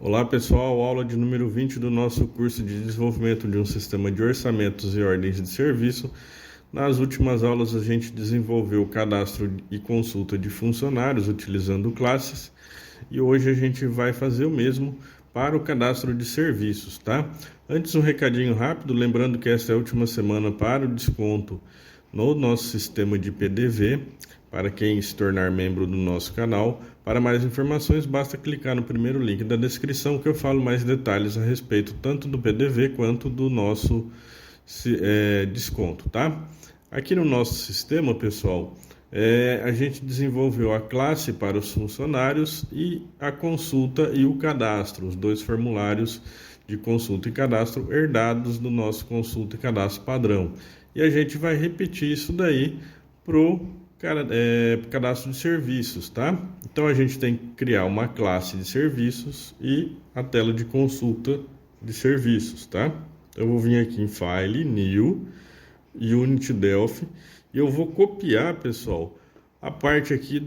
Olá pessoal, aula de número 20 do nosso curso de desenvolvimento de um sistema de orçamentos e ordens de serviço. Nas últimas aulas a gente desenvolveu o cadastro e consulta de funcionários utilizando classes e hoje a gente vai fazer o mesmo para o cadastro de serviços, tá? Antes um recadinho rápido, lembrando que esta é a última semana para o desconto no nosso sistema de PDV, para quem se tornar membro do nosso canal. Para mais informações, basta clicar no primeiro link da descrição que eu falo mais detalhes a respeito tanto do PDV quanto do nosso desconto, tá? Aqui no nosso sistema, pessoal, a gente desenvolveu a classe para os funcionários e a consulta e o cadastro, os dois formulários de consulta e cadastro herdados do nosso consulta e cadastro padrão. E a gente vai repetir isso daí para o cadastro de serviços, tá? Então a gente tem que criar uma classe de serviços e a tela de consulta de serviços, tá? Eu vou vir aqui em File, New, Unity Delphi, e eu vou copiar, pessoal, a parte aqui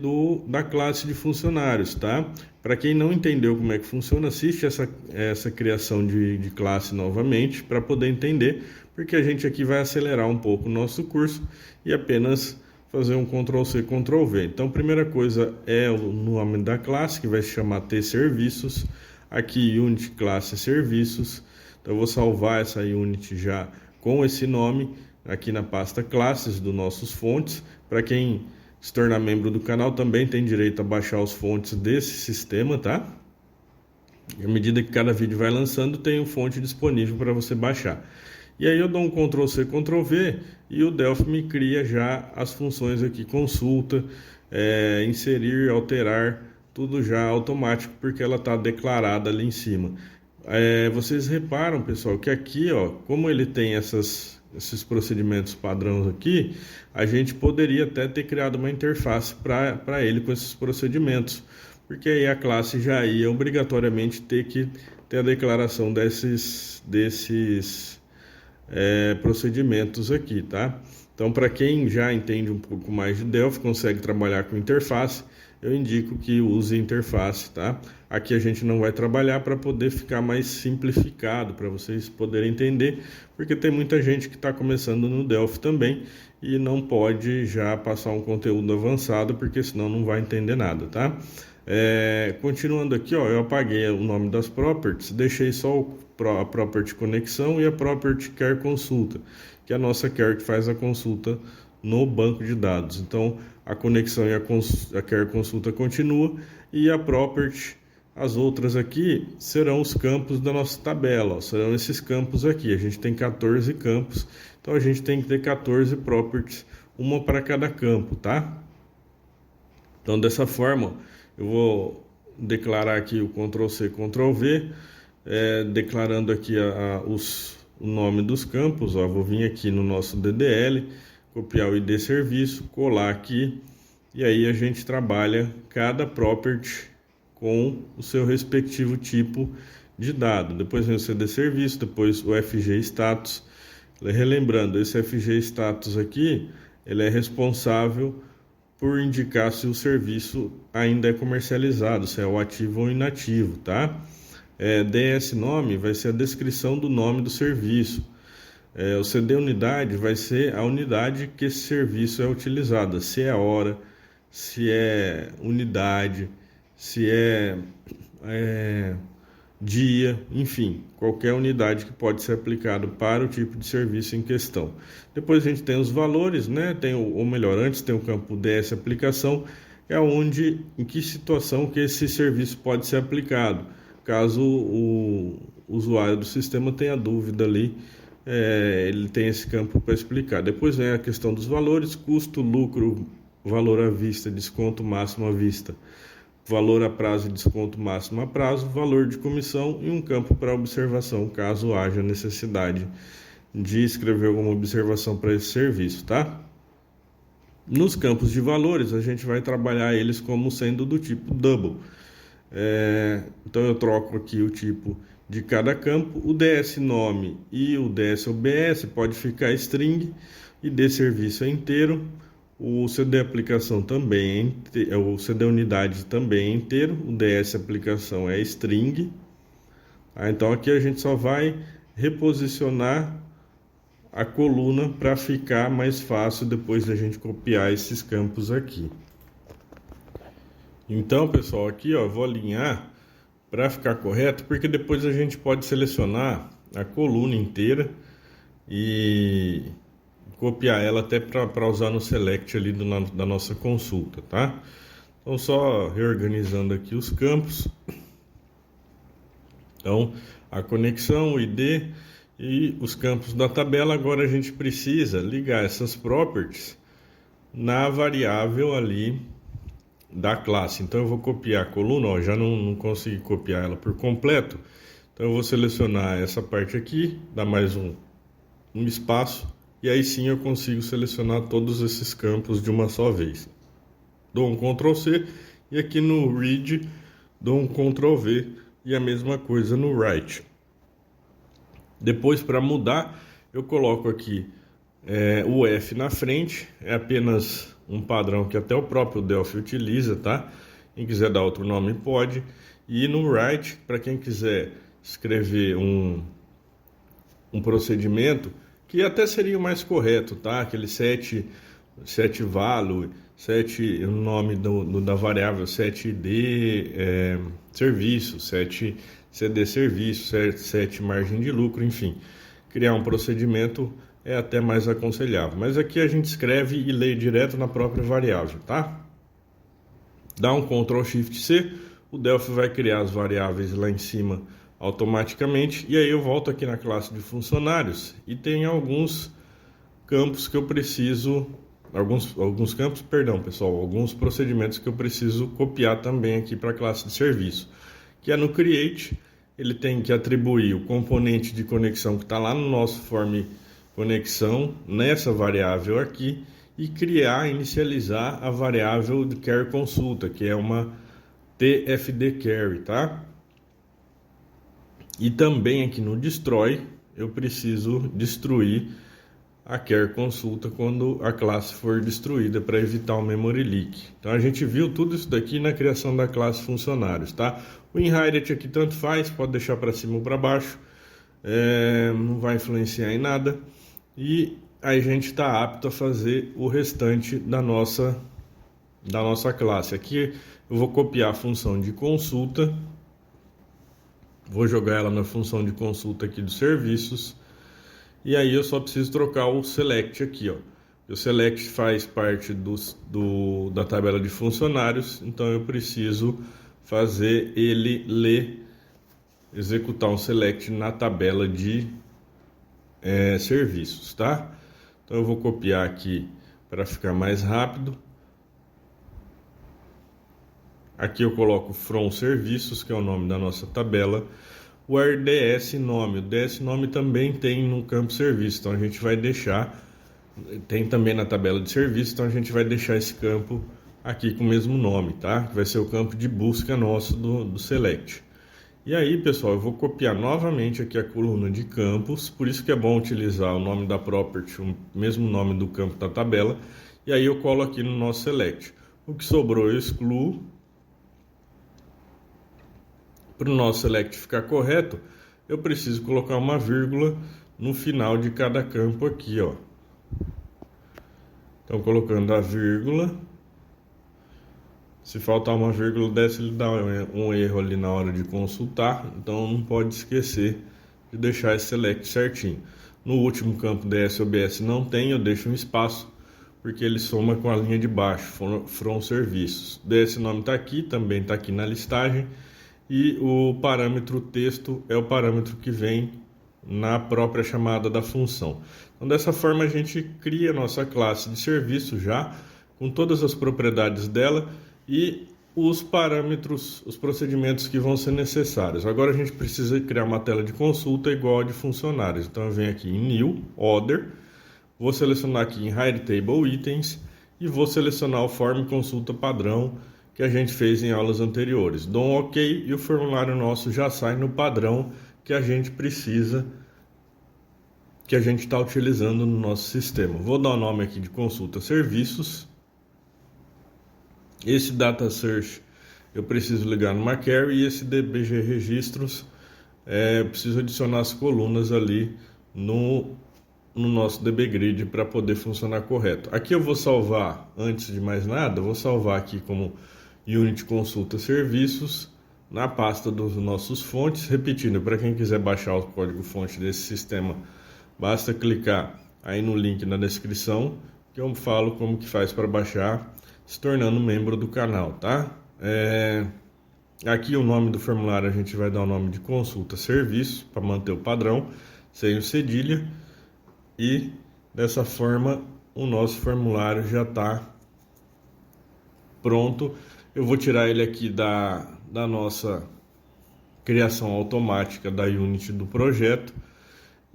da classe de funcionários, tá? Para quem não entendeu como é que funciona, assiste essa criação de classe novamente para poder entender, porque a gente aqui vai acelerar um pouco o nosso curso e apenas fazer um Ctrl+C, Ctrl+V. Então, primeira coisa é o nome da classe, que vai se chamar T-Serviços. Aqui, Unity Classe Serviços. Então, eu vou salvar essa Unity já com esse nome aqui na pasta Classes dos nossos fontes. Para quem se tornar membro do canal, também tem direito a baixar os fontes desse sistema, tá? E à medida que cada vídeo vai lançando, tem um fonte disponível para você baixar. E aí eu dou um Ctrl+C, Ctrl+V e o Delphi me cria já as funções aqui, consulta, inserir, alterar, tudo já automático, porque ela está declarada ali em cima. Vocês reparam, pessoal, que aqui, ó, como ele tem esses procedimentos padrões aqui, a gente poderia até ter criado uma interface para ele com esses procedimentos, porque aí a classe já ia obrigatoriamente ter que ter a declaração desses procedimentos aqui, tá? Então, para quem já entende um pouco mais de Delphi, consegue trabalhar com interface, eu indico que use interface, tá? Aqui a gente não vai trabalhar para poder ficar mais simplificado, para vocês poderem entender, porque tem muita gente que está começando no Delphi também e não pode já passar um conteúdo avançado, porque senão não vai entender nada, tá? Continuando aqui, ó, eu apaguei o nome das properties, deixei só a property conexão e a property quer consulta, que é a nossa quer que faz a consulta no banco de dados. Então a conexão e a quer consulta continua, e a property, as outras aqui serão os campos da nossa tabela, ó, serão esses campos aqui. A gente tem 14 campos, então a gente tem que ter 14 properties, uma para cada campo, tá? Então dessa forma eu vou declarar aqui o Ctrl+C, Ctrl+V, declarando aqui o nome dos campos. Ó, vou vir aqui no nosso DDL, copiar o ID serviço, colar aqui, e aí a gente trabalha cada property com o seu respectivo tipo de dado. Depois vem o CD serviço, depois o FG status. Relembrando, esse FG status aqui, ele é responsável por indicar se o serviço ainda é comercializado, se é o ativo ou inativo, tá? DS nome vai ser a descrição do nome do serviço. O CD unidade vai ser a unidade que esse serviço é utilizado, se é hora, se é unidade, se é dia, enfim, qualquer unidade que pode ser aplicado para o tipo de serviço em questão. Depois a gente tem os valores, né? Ou melhor, antes tem o campo DS aplicação, é onde, em que situação que esse serviço pode ser aplicado, caso o usuário do sistema tenha dúvida ali, ele tem esse campo para explicar. Depois vem a questão dos valores: custo, lucro, valor à vista, desconto máximo à vista, valor a prazo e desconto máximo a prazo, valor de comissão e um campo para observação, caso haja necessidade de escrever alguma observação para esse serviço, tá? Nos campos de valores, a gente vai trabalhar eles como sendo do tipo double. Então eu troco aqui o tipo de cada campo. O DS nome e o DS OBS pode ficar string, e de serviço é inteiro. O CD aplicação também o CD unidade também é inteiro. O DS aplicação é string. Então aqui a gente só vai reposicionar a coluna para ficar mais fácil depois da gente copiar esses campos aqui. Então, pessoal, aqui ó, vou alinhar para ficar correto, porque depois a gente pode selecionar a coluna inteira e copiar ela até para usar no select ali da nossa consulta, tá? Então, só reorganizando aqui os campos. Então, a conexão, o ID e os campos da tabela. Agora a gente precisa ligar essas properties na variável ali da classe. Então eu vou copiar a coluna, ó, já não consegui copiar ela por completo. Então eu vou selecionar essa parte aqui, dar mais um espaço, e aí sim eu consigo selecionar todos esses campos de uma só vez. Dou um Ctrl C e aqui no Read dou um Ctrl V e a mesma coisa no Write. Depois, para mudar, eu coloco aqui o F na frente, é apenas um padrão que até o próprio Delphi utiliza, tá? Quem quiser dar outro nome pode. E no Write, para quem quiser escrever um procedimento, que até seria o mais correto, tá? Aquele set value, set o nome da variável, set id serviço, set cd serviço, set margem de lucro, enfim. Criar um procedimento é até mais aconselhável. Mas aqui a gente escreve e lê direto na própria variável, tá? Dá um Ctrl Shift C, o Delphi vai criar as variáveis lá em cima automaticamente, e aí eu volto aqui na classe de funcionários e tem alguns campos que eu preciso, alguns procedimentos que eu preciso copiar também aqui para a classe de serviço, que é no Create. Ele tem que atribuir o componente de conexão que está lá no nosso form conexão nessa variável aqui e inicializar a variável de carry consulta, que é uma tfd carry, tá? E também aqui no destroy eu preciso destruir a carry consulta quando a classe for destruída para evitar o memory leak. Então a gente viu tudo isso daqui na criação da classe funcionários, tá? O inherit aqui tanto faz, pode deixar para cima ou para baixo, não vai influenciar em nada. E aí a gente está apto a fazer o restante da nossa classe. Aqui eu vou copiar a função de consulta, vou jogar ela na função de consulta aqui dos serviços, e aí eu só preciso trocar o select aqui, ó. O select faz parte da tabela de funcionários, então eu preciso fazer ele executar um select na tabela de serviços, tá? Então eu vou copiar aqui para ficar mais rápido. Aqui eu coloco from serviços, que é o nome da nossa tabela. O ds nome, o ds nome também tem no campo serviço, então a gente vai deixar, tem também na tabela de serviço, então a gente vai deixar esse campo aqui com o mesmo nome, tá? Que vai ser o campo de busca nosso do select. E aí, pessoal, eu vou copiar novamente aqui a coluna de campos, por isso que é bom utilizar o nome da property, o mesmo nome do campo da tabela, e aí eu colo aqui no nosso select. O que sobrou eu excluo. Para o nosso select ficar correto, eu preciso colocar uma vírgula no final de cada campo aqui, ó. Então, colocando a vírgula, se faltar uma vírgula dessa, ele dá um erro ali na hora de consultar, então não pode esquecer de deixar esse select certinho. No último campo ds/obs não tem, eu deixo um espaço, porque ele soma com a linha de baixo, from serviços. Ds nome está aqui, também está aqui na listagem, e o parâmetro texto é o parâmetro que vem na própria chamada da função. Então, dessa forma, a gente cria a nossa classe de serviço já, com todas as propriedades dela e os parâmetros, os procedimentos que vão ser necessários. Agora a gente precisa criar uma tela de consulta igual a de funcionários. Então eu venho aqui em New, Other, vou selecionar aqui em Hide Table Items e vou selecionar o Form Consulta padrão que a gente fez em aulas anteriores. Dou um OK e o formulário nosso já sai no padrão que a gente precisa, que a gente está utilizando no nosso sistema. Vou dar o nome aqui de consulta serviços. Esse data search eu preciso ligar numa query e esse dbg registros preciso adicionar as colunas ali no nosso DB Grid para poder funcionar correto. Aqui eu vou salvar, antes de mais nada, vou salvar aqui como Unity Consulta Serviços na pasta dos nossos fontes. Repetindo, para quem quiser baixar o código-fonte desse sistema, basta clicar aí no link na descrição, que eu falo como que faz para baixar, se tornando membro do canal, tá? Aqui o nome do formulário a gente vai dar o nome de Consulta Serviço, para manter o padrão, sem o cedilha. E dessa forma o nosso formulário já está pronto. Eu vou tirar ele aqui da nossa criação automática da Unity do projeto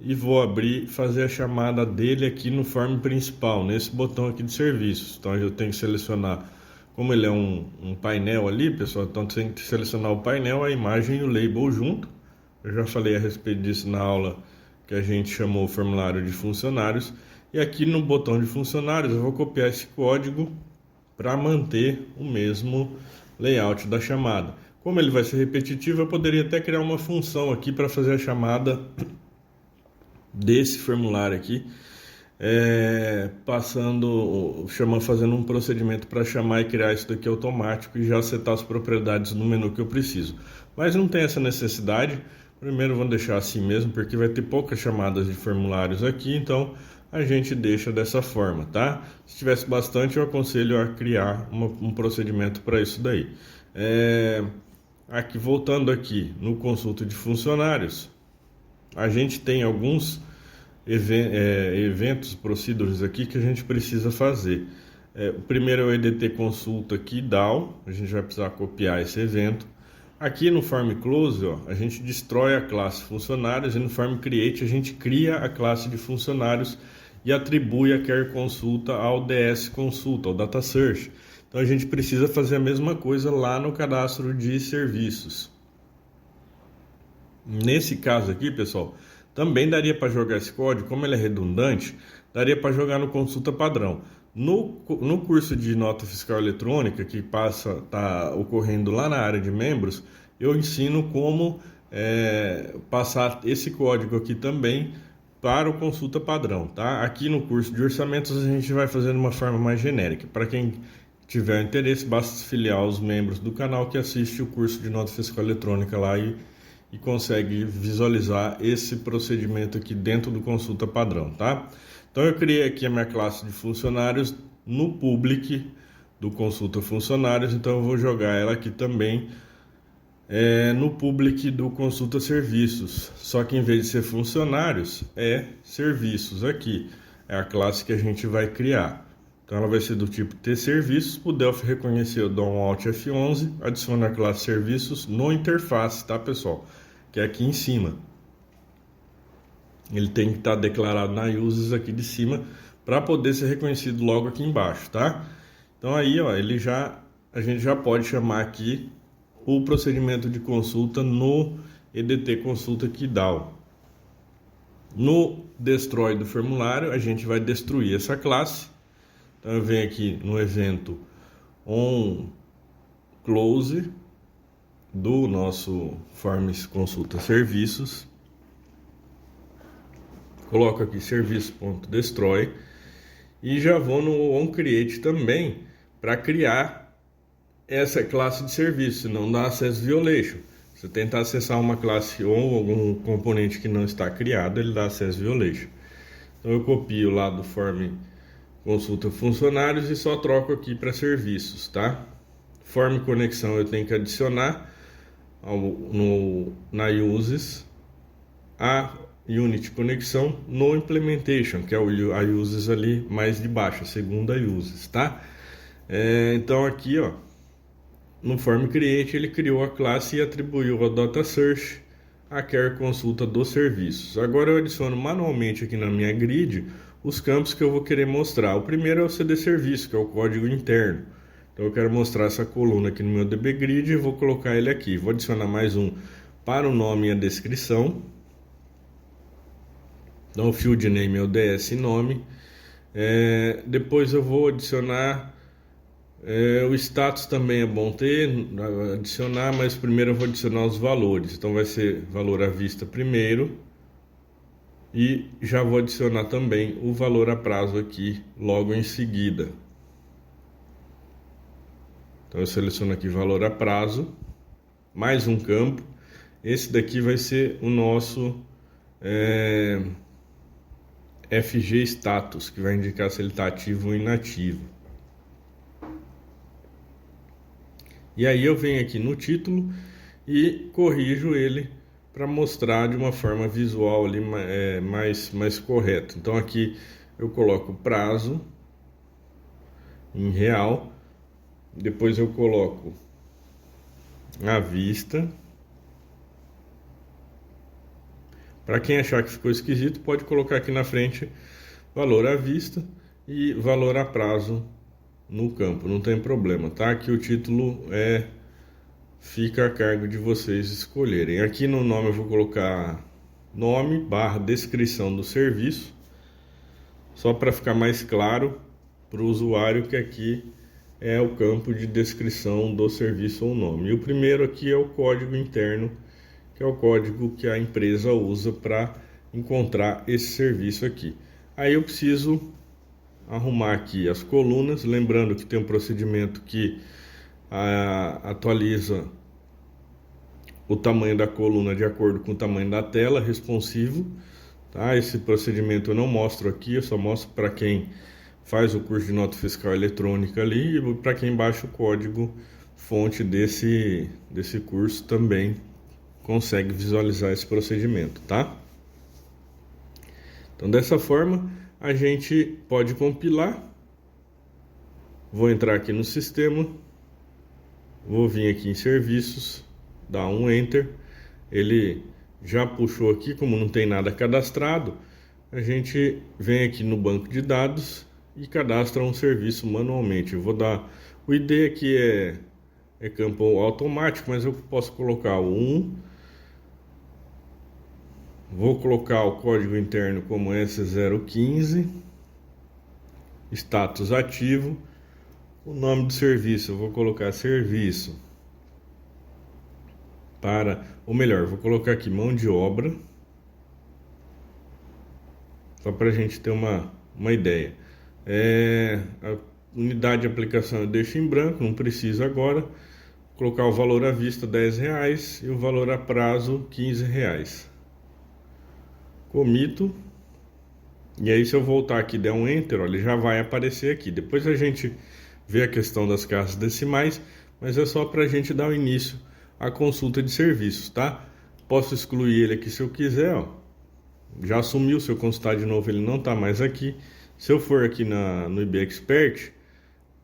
e vou abrir, fazer a chamada dele aqui no form principal, nesse botão aqui de serviços. Então eu tenho que selecionar, como ele é um painel ali, pessoal, então tem que selecionar o painel, a imagem e o label junto. Eu já falei a respeito disso na aula que a gente chamou o formulário de funcionários. E aqui no botão de funcionários eu vou copiar esse código para manter o mesmo layout da chamada. Como ele vai ser repetitivo, eu poderia até criar uma função aqui para fazer a chamada desse formulário aqui, fazendo um procedimento para chamar e criar isso daqui automático e já setar as propriedades no menu que eu preciso. Mas não tem essa necessidade. Primeiro vamos deixar assim mesmo, porque vai ter poucas chamadas de formulários aqui, então a gente deixa dessa forma, tá? Se tivesse bastante, eu aconselho a criar um procedimento para isso daí. Voltando aqui no consulta de funcionários, a gente tem alguns eventos, procedures aqui que a gente precisa fazer. O primeiro é o EDT consulta aqui, DAO, a gente vai precisar copiar esse evento. Aqui no form close, a gente destrói a classe funcionários e no form create a gente cria a classe de funcionários e atribui a quer consulta ao DS consulta, ao data search. Então a gente precisa fazer a mesma coisa lá no cadastro de serviços. Nesse caso aqui, pessoal, também daria para jogar esse código, como ele é redundante, daria para jogar no consulta padrão. No curso de nota fiscal eletrônica, que está ocorrendo lá na área de membros, eu ensino como passar esse código aqui também para o consulta padrão, tá? Aqui no curso de orçamentos a gente vai fazer de uma forma mais genérica. Para quem tiver interesse, basta se filiar aos membros do canal que assiste o curso de nota fiscal eletrônica lá e consegue visualizar esse procedimento aqui dentro do consulta padrão, tá? Então eu criei aqui a minha classe de funcionários no public do consulta funcionários, então eu vou jogar ela aqui também no public do consulta serviços, só que em vez de ser funcionários, é serviços aqui, é a classe que a gente vai criar. Então ela vai ser do tipo T serviços, o Delphi reconhecer, eu dou um Alt F11, adiciono a classe serviços no interface, tá pessoal? Que é aqui em cima. Ele tem que estar declarado na uses aqui de cima para poder ser reconhecido logo aqui embaixo, tá? Então aí, a gente já pode chamar aqui o procedimento de consulta no EDT consulta aqui DAO. No destroy do formulário, a gente vai destruir essa classe. Então eu venho aqui no evento onClose do nosso forms consulta serviços. Coloco aqui serviço.destroy e já vou no onCreate também para criar essa classe de serviço, senão dá access violation. Se você tentar acessar uma classe ou algum componente que não está criado, ele dá access violation. Então eu copio lá do form consulta funcionários e só troco aqui para serviços, tá? Form conexão eu tenho que adicionar na uses a Unity conexão no implementation, que é a uses ali mais de baixo, a segunda uses, tá? Então aqui, no form create ele criou a classe e atribuiu a data search a quer consulta dos serviços. Agora eu adiciono manualmente aqui na minha grid os campos que eu vou querer mostrar. O primeiro é o CD serviço, que é o código interno. Então eu quero mostrar essa coluna aqui no meu DB Grid e vou colocar ele aqui. Vou adicionar mais um para o nome e a descrição. Então o field name é o DS nome. Depois eu vou adicionar O status também é bom ter, adicionar, mas primeiro eu vou adicionar os valores. Então vai ser valor à vista primeiro e já vou adicionar também o valor a prazo aqui logo em seguida. Então eu seleciono aqui valor a prazo, mais um campo. Esse daqui vai ser o nosso FG status, que vai indicar se ele está ativo ou inativo. E aí eu venho aqui no título e corrijo ele para mostrar de uma forma visual ali mais correta. Então aqui eu coloco prazo em real, depois eu coloco à vista. Para quem achar que ficou esquisito, pode colocar aqui na frente valor à vista e valor a prazo no campo, não tem problema, tá? Aqui o título fica a cargo de vocês escolherem. Aqui no nome eu vou colocar nome / descrição do serviço, só para ficar mais claro para o usuário que aqui é o campo de descrição do serviço ou nome. E o primeiro aqui é o código interno, que é o código que a empresa usa para encontrar esse serviço aqui. Aí eu preciso arrumar aqui as colunas, lembrando que tem um procedimento que atualiza o tamanho da coluna de acordo com o tamanho da tela, responsivo, tá? Esse procedimento eu não mostro aqui, eu só mostro para quem faz o curso de nota fiscal eletrônica ali e para quem baixa o código fonte desse curso também consegue visualizar esse procedimento, tá? Então dessa forma a gente pode compilar. Vou entrar aqui no sistema, vou vir aqui em serviços, dar um enter. Ele já puxou aqui, como não tem nada cadastrado, a gente vem aqui no banco de dados e cadastra um serviço manualmente. Eu vou dar o ID aqui é campo automático, mas eu posso colocar o 1. Vou colocar o código interno como S015, status ativo, o nome do serviço eu vou colocar serviço ou melhor, vou colocar aqui mão de obra, só para a gente ter uma ideia. A unidade de aplicação eu deixo em branco, não precisa agora. Vou colocar o valor à vista R$10 e o valor a prazo R$15. Comito, e aí se eu voltar aqui e der um enter, olha, ele já vai aparecer aqui. Depois a gente vê a questão das casas decimais, mas é só para a gente dar o início à consulta de serviços, tá? Posso excluir ele aqui se eu quiser, ó. Já sumiu, se eu consultar de novo ele não está mais aqui. Se eu for aqui no IB Expert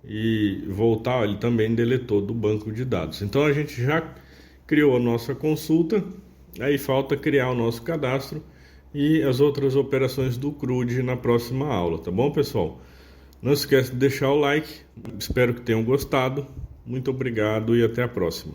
e voltar, ó, ele também deletou do banco de dados. Então a gente já criou a nossa consulta, aí falta criar o nosso cadastro e as outras operações do CRUD na próxima aula, tá bom, pessoal? Não esquece de deixar o like, espero que tenham gostado. Muito obrigado e até a próxima.